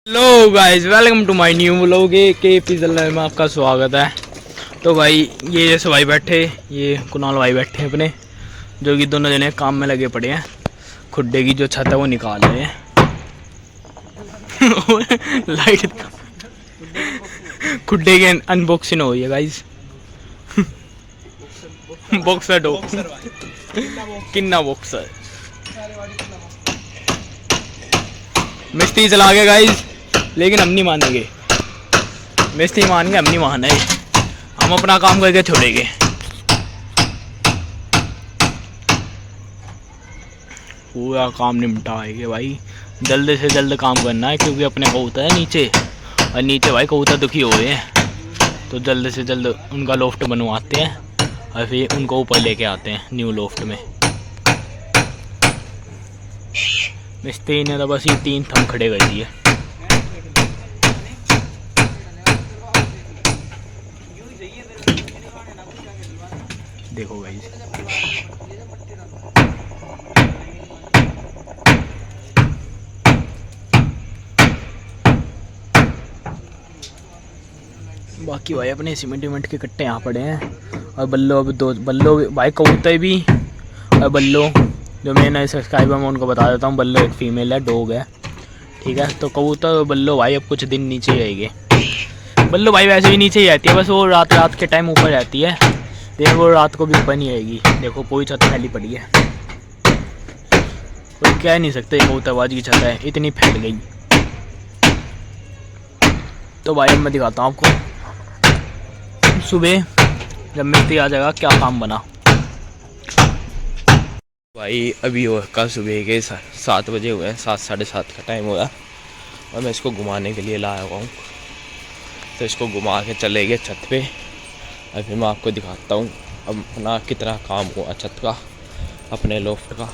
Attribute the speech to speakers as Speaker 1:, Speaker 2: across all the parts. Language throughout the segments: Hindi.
Speaker 1: Hello guys, welcome to my new vlog के पिज़्ज़ा में आपका स्वागत है। तो भाई ये जैसे भाई बैठे, ये कुणाल भाई बैठे हैं अपने, जो कि दोनों जने काम में लगे पड़े हैं। खुड्डे की जो छत है वो निकाल रहे हैं। लाइट खुड्डे की अनबॉक्सिंग हो रही है गाइस। बॉक्सर डो किन्ना बॉक्सर मिस्त्री चला गया गाइस, लेकिन हम नहीं मानेंगे। मिस्त्री मान गए, हम नहीं माने। हम अपना काम करके छोड़ेंगे। पूरा काम निपटाएंगे भाई, जल्द से जल्द काम करना है, क्योंकि अपने कबूतर है नीचे, और नीचे भाई कबूतर दुखी हो गए हैं। तो जल्द से जल्द उनका लोफ्ट बनवाते हैं और फिर उनको ऊपर लेके आते हैं न्यू लोफ्ट में। मिस्त्री ने तो बस ये 3 थम खड़े कर दिए। देखो भाई, बाकी भाई अपने सीमेंट के कट्टे यहाँ पड़े हैं। और बल्लो, अब 2 बल्लो भाई, कबूतर भी और बल्लो, जो मैं नए सब्सक्राइबर में उनको बता देता हूँ। बल्लो एक फीमेल है, डॉग है, ठीक है। तो कबूतर और बल्लो भाई अब कुछ दिन नीचे ही रहेंगे। बल्लो भाई वैसे भी नीचे ही रहती है, बस वो रात के टाइम ऊपर रहती है, लेकिन वो रात को भी ऊपर नहीं आएगी। देखो पूरी छत फैली पड़ी है, कोई कह नहीं सकते कबूतरबाजी की छत है, इतनी फैल गई। तो भाई अब मैं दिखाता हूँ आपको सुबह जब मिस्त्री आ जाएगा क्या काम बना। भाई अभी हो का सुबह के 7 बजे हुए हैं, 7 साढ़े 7 का टाइम हुआ, और मैं इसको घुमाने के लिए लाया हुआ हूँ। तो इसको घुमा के चले गए छत पे, और फिर मैं आपको दिखाता हूँ अब अपना कितना काम हुआ छत का, अपने लोफ्ट का,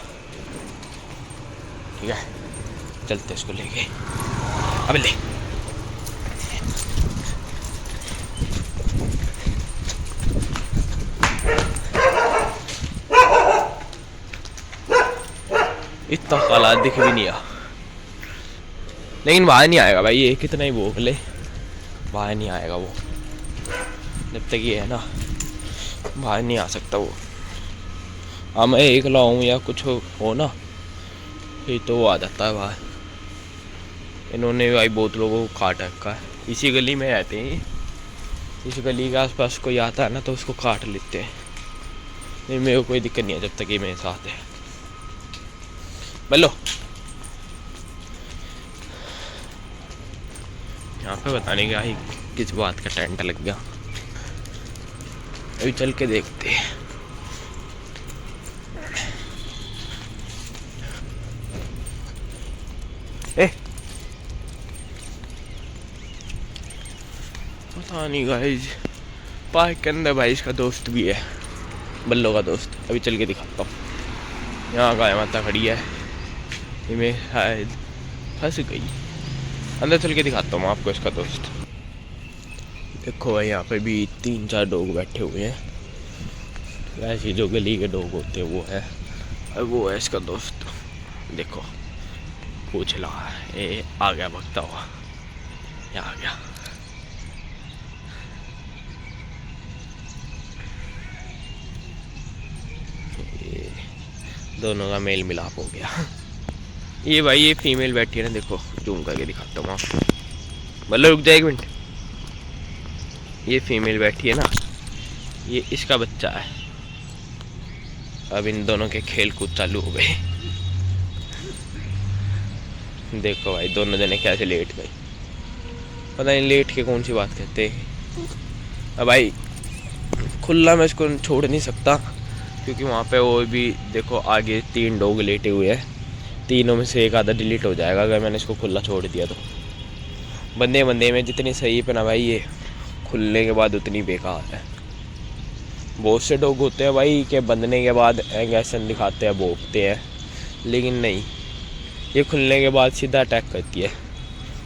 Speaker 1: ठीक है। चलते इसको लेके, अब ले इतना काला दिख भी नहीं आ, लेकिन बाहर नहीं आएगा भाई, ये कितना ही भोग ले, बाहर नहीं आएगा वो। जब तक ये है ना, बाहर नहीं आ सकता वो। हाँ मैं एक लाऊं या कुछ हो ना, फिर तो वो आ जाता है बाहर। इन्होंने भाई बहुत लोगों को काट रखा है, इसी गली में रहते हैं। इस गली के आसपास कोई आता है ना तो उसको काट लेते हैं। नहीं मेरे को कोई दिक्कत नहीं है, जब तक ये मेरे साथ है। बल्लो यहाँ पे बताने का ही किस बात का टेंट लग गया, अभी चल के देखते हैं। पता नहीं गाइस, पार्क के अंदर भाई इसका दोस्त भी है, बल्लो का दोस्त। अभी चल के दिखाता हूँ। यहाँ गाय माता खड़ी है, में शायद फंस गई। अंदर चल के दिखाता हूँ आपको इसका दोस्त। देखो भाई यहाँ पे भी 3-4 डॉग बैठे हुए हैं, ऐसी जो गली के डॉग होते हैं वो है, और वो है इसका दोस्त। देखो पूछ रहा है, ये आ गया भगता हुआ, यहाँ आ गया। दोनों का मेल मिलाप हो गया। ये भाई ये फीमेल बैठी है ना, देखो जूम करके दिखाता हूँ आपको। मतलब रुक जाए 1 मिनट, ये फीमेल बैठी है ना, ये इसका बच्चा है। अब इन दोनों के खेल कूद चालू हो गए। देखो भाई दोनों जने कैसे लेट गए, पता नहीं लेट के कौन सी बात कहते हैं। अब भाई खुला मैं इसको छोड़ नहीं सकता, क्योंकि वहाँ पे वो भी देखो आगे 3 डॉग लेटे हुए हैं, तीनों में से एक आधा डिलीट हो जाएगा अगर मैंने इसको खुला छोड़ दिया तो। बंदे में जितनी सही पे ना भाई, ये खुलने के बाद उतनी बेकार है। बहुत से डॉग होते हैं भाई कि बंधने के बाद एग्रेशन दिखाते हैं, भौंकते हैं, लेकिन नहीं, ये खुलने के बाद सीधा अटैक करती है।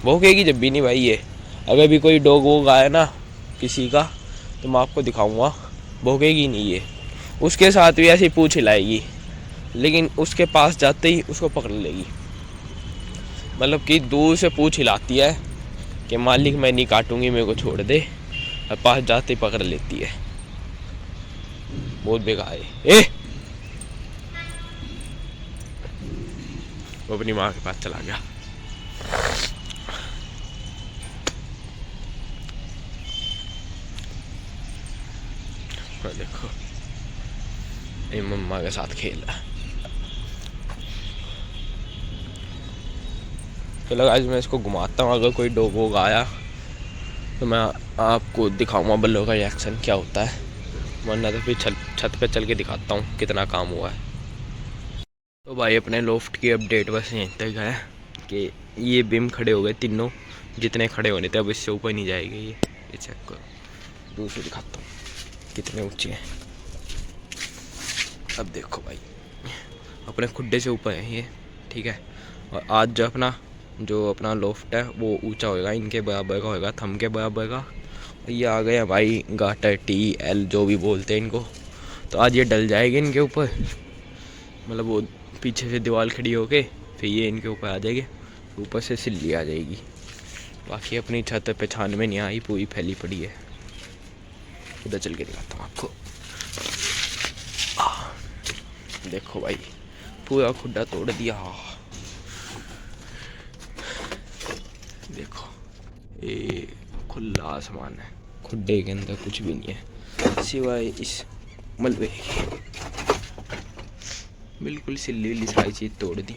Speaker 1: भौंकेगी जब भी नहीं भाई ये। अगर भी कोई डॉग वो गाय ना किसी का, तो मैं आपको दिखाऊंगा, भौंकेगी नहीं ये। उसके साथ भी ऐसी पूंछ हिलाएगी, लेकिन उसके पास जाते ही उसको पकड़ लेगी। मतलब कि दूर से पूछ हिलाती है कि मालिक मैं नहीं काटूंगी, मेरे को छोड़ दे, और पास जाते ही पकड़ लेती है। बहुत बेकार है। वो अपनी माँ के पास चला गया। देखो ये मम्मा के साथ खेल रहा है। चलो आज मैं इसको घुमाता हूँ, अगर कोई डॉग वोग आया तो मैं आपको दिखाऊंगा बल्लो का रिएक्शन क्या होता है, वरना तो फिर छत पे चल के दिखाता हूँ कितना काम हुआ है। तो भाई अपने लोफ्ट की अपडेट बस यहीं तक है कि ये बीम खड़े हो गए तीनों, जितने खड़े होने थे, अब इससे ऊपर नहीं जाएंगे। ये चेक करो, दूसरे दिखाता हूँ कितने ऊंचे हैं। अब देखो भाई अपने खुड्डे से ऊपर है ये, ठीक है। और आज जो अपना लोफ्ट है वो ऊंचा होएगा, इनके बराबर का होएगा, थम के बराबर का। ये आ गए भाई गाटर TL जो भी बोलते हैं इनको। तो आज ये डल जाएगी इनके ऊपर, मतलब वो पीछे से दीवार खड़ी होके फिर ये इनके ऊपर आ जाएगी, ऊपर से सिल्ली आ जाएगी। बाकी अपनी छत पे छान में नहीं आई, पूरी फैली पड़ी है। उधर चल के दिखाता हूँ आपको। देखो भाई पूरा खुड्डा तोड़ दिया। देखो ये खुला आसमान है, खुड्डे के अंदर कुछ भी नहीं है सिवाय इस मलबे के। बिल्कुल सिल्ली विल्ली सारी चीज तोड़ दी।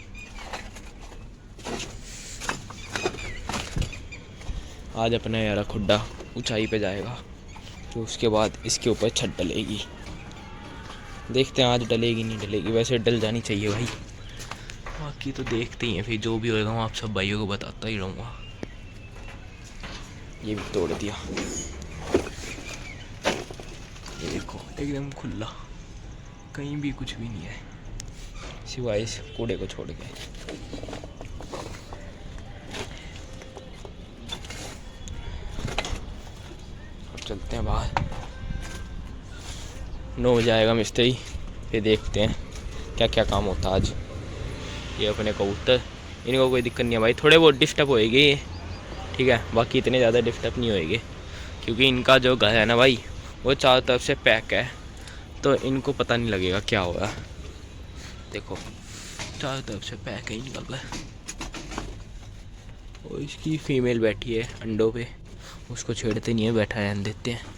Speaker 1: आज अपना यार खुड्डा ऊंचाई पे जाएगा, तो उसके बाद इसके ऊपर छत डलेगी। देखते हैं आज डलेगी नहीं डलेगी, वैसे डल जानी चाहिए भाई। बाकी तो देखते ही हैं, फिर जो भी होएगा मैं आप सब भाइयों को बताता ही रहूँगा। ये भी तोड़ दिया, ये देखो एकदम खुला, कहीं भी कुछ भी नहीं है सिवाय इस कूड़े को छोड़ के। अब चलते हैं बाहर, 9 बजे आएगा मिस्त्री, फिर देखते हैं क्या क्या काम होता है आज। ये अपने कबूतर, इनको कोई दिक्कत नहीं है भाई, थोड़े बहुत डिस्टर्ब होएगी ये, ठीक है, बाकी इतने ज़्यादा डिस्टर्ब नहीं होएंगे, क्योंकि इनका जो घर है ना भाई वो चारों तरफ से पैक है, तो इनको पता नहीं लगेगा क्या होगा। देखो चारों तरफ से पैक है इनका घर, और इसकी फीमेल बैठी है अंडों पे, उसको छेड़ते नहीं है, बैठा रहने देते हैं।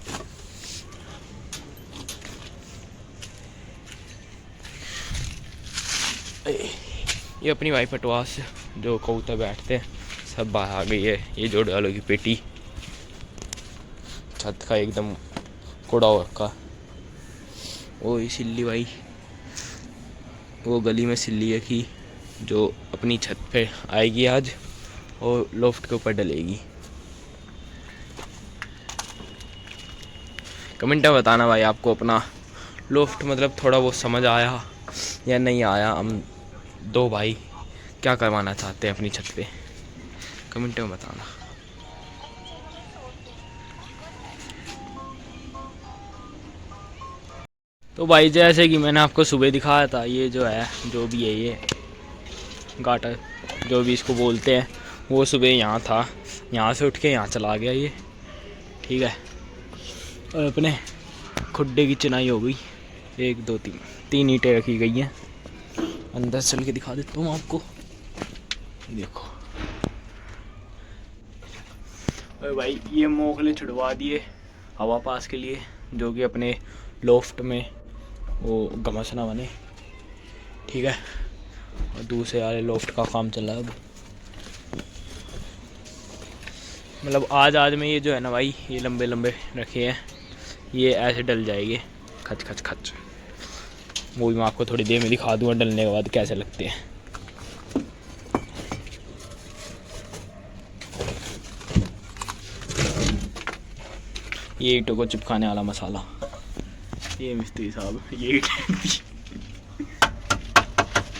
Speaker 1: ये अपनी वाई पटवास जो कबूतर बैठते हैं सब बाहर आ गई है। ये जो डालो की पेटी छत का एकदम कूड़ा हो रखा। वो सिल्ली भाई वो गली में सिल्ली है कि जो अपनी छत पे आएगी आज और लोफ्ट के ऊपर डलेगी। कमेंट में बताना भाई आपको अपना लोफ्ट मतलब थोड़ा बहुत समझ आया या नहीं आया। हम 2 भाई क्या करवाना चाहते हैं अपनी छत पे, कमेंट में बताना। तो भाई जैसे कि मैंने आपको सुबह दिखाया था, ये जो है जो भी है ये गाटर जो भी इसको बोलते हैं, वो सुबह यहाँ था, यहाँ से उठ के यहाँ चला गया ये, ठीक है। और अपने खुड्डे की चिनाई हो गई, 1 2 3 ईंटें रखी गई हैं। अंदर चल के दिखा देता हूँ आपको, देखो। और भाई ये मोगले छुड़वा दिए हवा पास के लिए, जो कि अपने लोफ्ट में वो गमस ना बने, ठीक है। और दूसरे वाले लोफ्ट का काम चल रहा है अब। मतलब आज में ये जो है ना भाई, ये लंबे लंबे रखे हैं, ये ऐसे डल जाएंगे खच खच खच। वो भी मैं आपको थोड़ी देर में दिखा दूँगा डलने के बाद कैसे लगते हैं। ये ईंटों को चिपकाने वाला मसाला, ये मिस्त्री साहब ये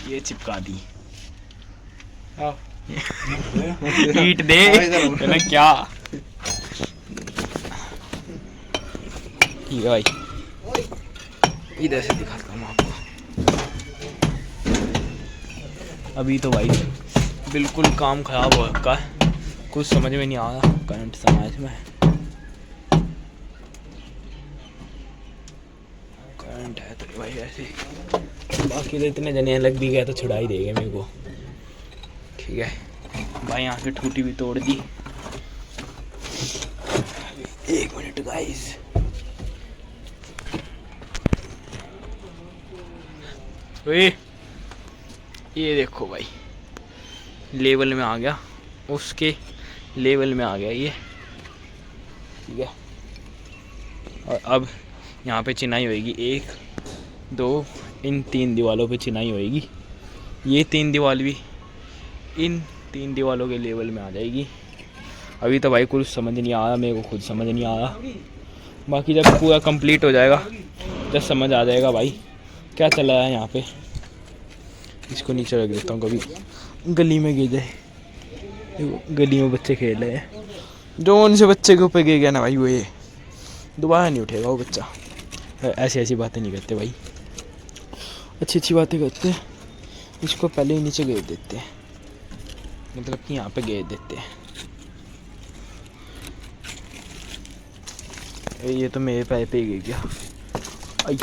Speaker 1: ये चिपका दी। ईंट दे ना क्या, ठीक है भाई। इधर से दिखाता हूँ आपको। अभी तो भाई
Speaker 2: बिल्कुल काम ख़राब हो रखा है, कुछ समझ में नहीं आ रहा करंट समाज में। करंट है तो भाई ऐसे ही। बाकी तो इतने जने लग भी गया तो छुड़ा ही देंगे मेरे को। ठीक है भाई, यहाँ की टूटी भी तोड़ दी। 1 मिनट गाइस। ये देखो भाई, लेवल में आ गया, उसके लेवल में आ गया ये। ठीक है, और अब यहाँ पे चिनाई होएगी 1 2, इन 3 दीवारों पे चिनाई होएगी। ये 3 दीवार भी इन 3 दीवारों के लेवल में आ जाएगी। अभी तो भाई कुछ समझ नहीं आ रहा, मेरे को खुद समझ नहीं आ रहा। बाकी जब पूरा कंप्लीट हो जाएगा, जब समझ आ जाएगा भाई क्या चल रहा है यहाँ पे। इसको नीचे रख देता हूँ, कभी गली में गिर जाए। गली में बच्चे खेल रहे हैं, जो उनसे बच्चे के ऊपर गिर गया ना भाई, वो ये दोबारा नहीं उठेगा वो बच्चा। ऐसी ऐसी बातें नहीं करते भाई, अच्छी अच्छी बातें करते हैं। इसको पहले ही नीचे गिर देते हैं, मतलब कि यहाँ पे गिर देते हैं। ये तो मेरे पैर पे ही गिर गया। आई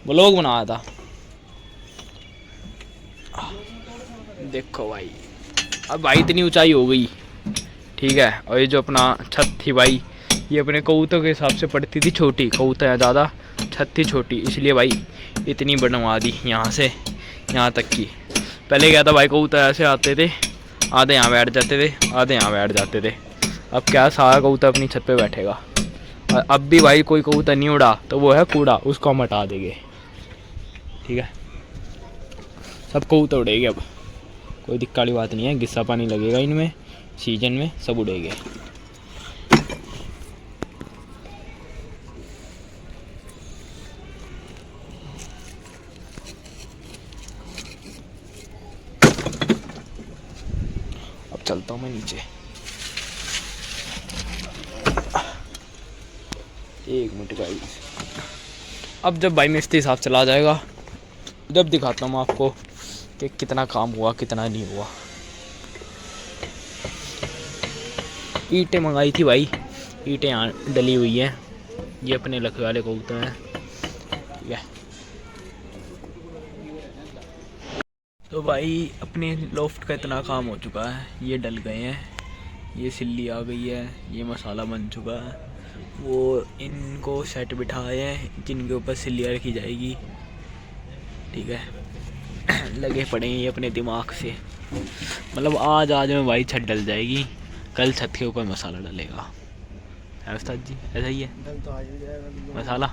Speaker 2: व्लॉग बनाया था। देखो भाई, अब भाई इतनी ऊंचाई हो गई। ठीक है, और ये जो अपना छत थी भाई, ये अपने कबूतरों के हिसाब से पड़ती थी छोटी, कबूतर ज़्यादा, छत थी छोटी, इसलिए भाई इतनी बनवा दी यहाँ से यहाँ तक की। पहले क्या था भाई, कबूतर ऐसे आते थे, आधे यहाँ बैठ जाते थे, आधे यहाँ बैठ जाते थे। अब क्या, सारा कबूतर अपनी छत पे बैठेगा। और अब भी भाई कोई कबूतर नहीं उड़ा तो वो है कूड़ा, उसको हम हटा देंगे। ठीक है, सब कबूतर उड़ेंगे अब, कोई दिक्कत वाली बात नहीं है। गिस्सा पानी लगेगा इनमें, सीजन में सब उड़ेंगे। अब चलता हूँ मैं नीचे। 1 मिनट गाइस। अब जब भाई मिस्त्री साहब चला जाएगा, जब दिखाता हूँ आपको कि कितना काम हुआ कितना नहीं हुआ। ईंटें मंगाई थी भाई, ईंटें यहाँ डली हुई हैं। ये अपने लखवे वाले कबूतर हैं। ठीक है, तो भाई अपने लॉफ्ट का इतना काम हो चुका है, ये डल गए हैं, ये सिल्ली आ गई है, ये मसाला बन चुका है। वो इनको सेट बिठाए हैं जिनके ऊपर सिल्लियाँ रखी जाएगी। ठीक है, लगे पड़े हैं ये अपने दिमाग से। मतलब आज में भाई छत डल जाएगी, कल छत के ऊपर मसाला डलेगा। है उस्ताद जी, ऐसा ही है मसाला।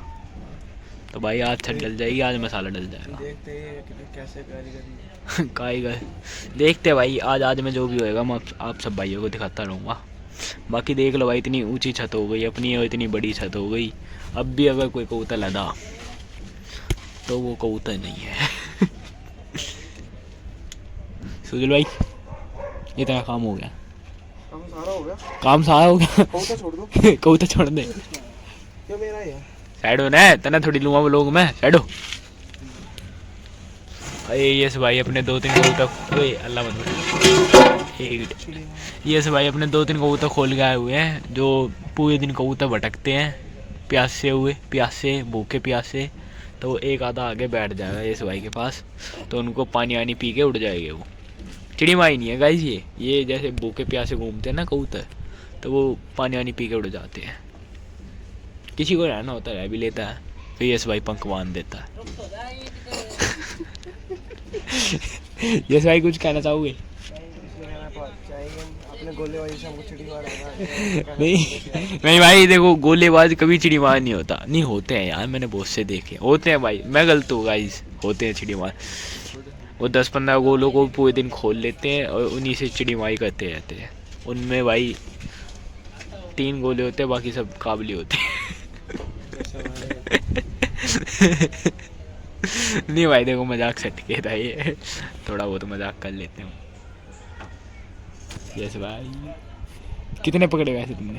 Speaker 2: तो भाई आज छत डल जाएगी, आज मसाला डल जाएगा। देखते हैं कैसे कारीगर, देखते भाई। आज में जो भी होएगा मैं आप सब भाइयों को दिखाता रहूँगा। बाकी देख लो भाई, इतनी ऊंची छत हो गई अपनी और इतनी बड़ी छत हो गई। अब भी अगर कोई कबूतर लदा तो वो कबूतर नहीं है। सुजल भाई, इतना काम हो गया, काम सारा हो गया। कबूतर छोड़ दो। कबूतर छोड़ दे, क्यों मेरा है साइड हो ना, तना थोड़ी लूँगा वो लोग मैं साइड हो। ये भाई अपने 2-3 कबूतर, अल्लाह मत, ये से भाई अपने 2-3 कबूतर खोल के आए हुए हैं, जो पूरे दिन कबूतर भटकते हैं प्यासे भूखे प्यासे। तो वो एक आधा आगे बैठ जाएगा ये भाई के पास, तो उनको पानी वानी पी के उड़ जाएंगे। वो चिड़ीमाई नहीं है गाइस, ये जैसे भूखे प्यासे घूमते हैं ना कबूतर, तो वो पानी वानी पी के उड़ जाते हैं। किसी को रहना होता है रह भी लेता है, फिर ये भाई पंख बांध देता है। ये भाई कुछ कहना चाहोगे? नहीं भाई देखो, गोलेबाज कभी चिड़ीमार नहीं होता। नहीं होते हैं यार, मैंने बहुत से देखे होते हैं भाई, मैं गलत हूँ गाइस, होते हैं चिड़ीमार। वो 10-15 गोलों को पूरे दिन खोल लेते हैं और उन्हीं से चिड़ीमारी करते रहते हैं। उनमें भाई 3 गोले होते हैं, बाकी सब काबली होते हैं। नहीं भाई देखो, मजाक सटके था ये, थोड़ा बहुत मजाक कर लेते हैं। यस भाई, कितने पकड़े वैसे तुमने?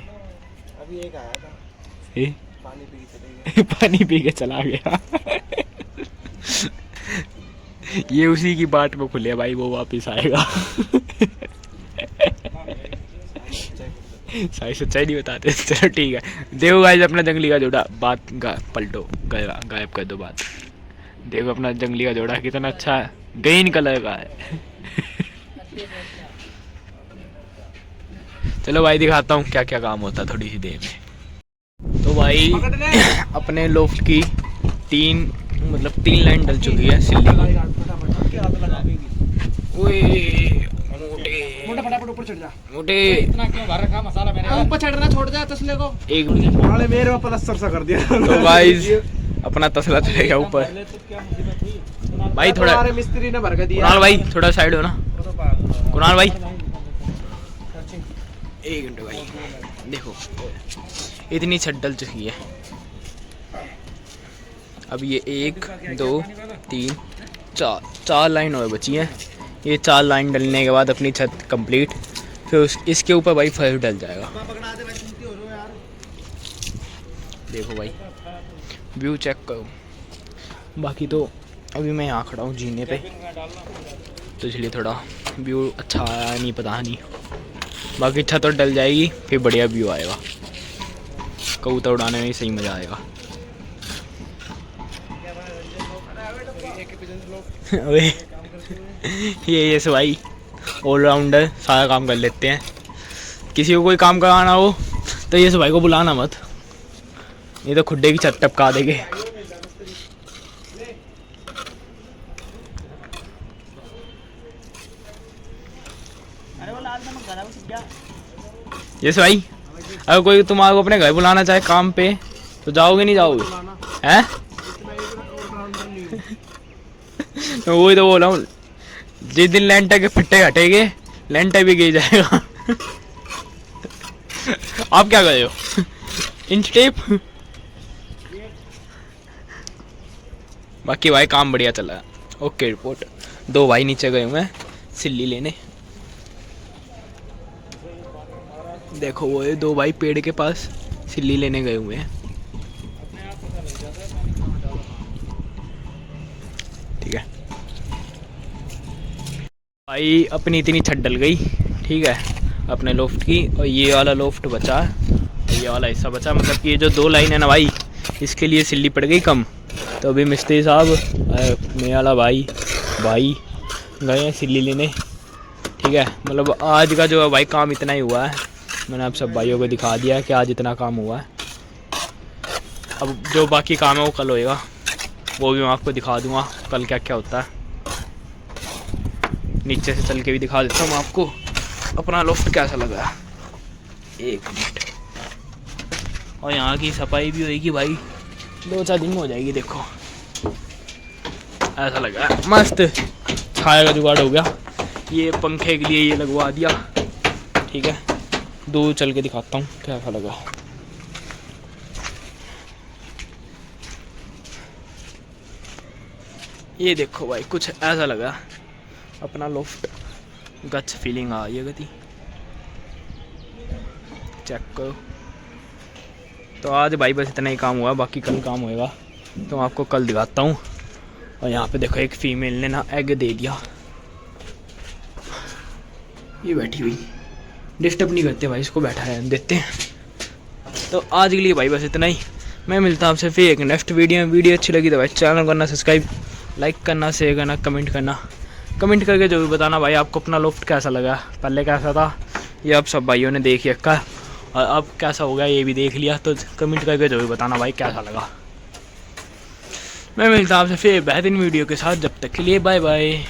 Speaker 2: अभी एक आया था। पानी पी के चला गया। ये उसी की बाट में खुले भाई, वो वापिस आएगा। सारी सच्चाई नहीं बताते। चलो ठीक है, देखो गाइस अपना जंगली का जोड़ा, बात पलटो, गायब कर दो बात। देखो अपना जंगली का जोड़ा कितना अच्छा है, ग्रीन कलर का है। चलो भाई दिखाता हूँ क्या क्या काम होता है थोड़ी सी देर में। तो भाई अपने लोफ्ट की तीन लाइन डल चुकी है सिल्ली की।
Speaker 3: मोटे फटाफट ऊपर चढ़ जा।
Speaker 2: मोटे
Speaker 3: इतना क्यों भर रखा मसाला मैंने? ऊपर चढ़ना छोड़ दे तसले को।
Speaker 2: एक
Speaker 3: साले मेरे में प्लास्टर सा कर दिया।
Speaker 2: तो गाइस अपना तसला चलेगा ऊपर। भाई थोड़ा
Speaker 3: हमारे मिस्त्री ने भर के दिया।
Speaker 2: कुणाल भाई थोड़ा साइड हो ना, कुणाल भाई। एक मिनट भाई, देखो इतनी छत डल चुकी है। अब ये 1 2 3 4 लाइन और बची है। ये 4 लाइन डलने के बाद अपनी छत कंप्लीट, फिर इसके ऊपर भाई फर्श डल जाएगा। देखो भाई व्यू चेक करो। बाकी तो अभी मैं यहाँ खड़ा हूँ जीने पे, तो इसलिए थोड़ा व्यू अच्छा आया नहीं, पता नहीं। बाकी छत तो डल जाएगी, फिर बढ़िया व्यू आएगा। कबूतर उड़ाने में सही मज़ा आएगा। अरे ये भाई ऑलराउंडर, सारा काम कर लेते हैं। किसी को कोई काम कराना हो तो ये भाई को बुलाना मत, ये तो खुड्डे की छत टपका देंगे। ये भाई अगर कोई तुम्हारे अपने घर बुलाना चाहे काम पे, तो जाओगे नहीं जाओगे? हैं? तो वही तो बोल रहा हूँ, जिस दिन लेंटर के फट्टे हटेंगे लेंटर भी गिर जाएगा। आप क्या कर रहे हो? Inch tape. बाकी भाई काम बढ़िया चला है। Okay report. 2 भाई नीचे गए हुए हैं सिल्ली लेने। देखो वो 2 भाई पेड़ के पास सिल्ली लेने गए हुए हैं। ठीक है भाई, अपनी इतनी छत डल गई, ठीक है, अपने लोफ्ट की। और ये वाला लोफ्ट बचा है, ये वाला हिस्सा बचा, मतलब कि ये जो 2 लाइन है ना भाई, इसके लिए सिल्ली पड़ गई कम। तो अभी मिस्त्री साहब, मेरे वाला भाई गए हैं सिल्ली लेने। ठीक है, मतलब आज का जो है भाई काम इतना ही हुआ है। मैंने आप सब भाइयों को दिखा दिया कि आज इतना काम हुआ है। अब जो बाकी काम है वो कल होएगा, वो भी मैं आपको दिखा दूंगा कल क्या क्या होता है। नीचे से चल के भी दिखा देता हूँ आपको अपना लोफ्ट कैसा लगा। 1 मिनट। और यहाँ की सफाई भी होएगी भाई, 2-4 दिन में हो जाएगी। देखो ऐसा लगा मस्त, छाया का जुगाड़ हो गया। ये पंखे के लिए ये लगवा दिया। ठीक है, दूर चल के दिखाता हूँ कैसा लगा। ये देखो भाई कुछ ऐसा लगा अपना लोफ्ट। गच फीलिंग आ रही है गति, चेक करो। तो आज भाई बस इतना ही काम हुआ, बाकी कल काम होएगा तो मैं आपको कल दिखाता हूँ। और यहाँ पे देखो एक फीमेल ने ना एग दे दिया। ये बैठी हुई, डिस्टर्ब नहीं करते भाई, इसको बैठा है देते हैं। तो आज के लिए भाई बस इतना ही। मैं मिलता हूँ आपसे फिर एक नेक्स्ट वीडियो में। वीडियो अच्छी लगी तो भाई चैनल करना सब्सक्राइब, लाइक करना, शेयर करना, कमेंट करना। कमेंट करके जो भी बताना भाई आपको अपना लोफ्ट कैसा लगा, पहले कैसा था ये अब सब भाइयों ने देख रखा, और अब कैसा हो गया ये भी देख लिया। तो कमेंट करके जो भी बताना भाई कैसा लगा। मैं मिलता हूँ आपसे फिर बेहतरीन वीडियो के साथ, जब तक के लिए बाय बाय।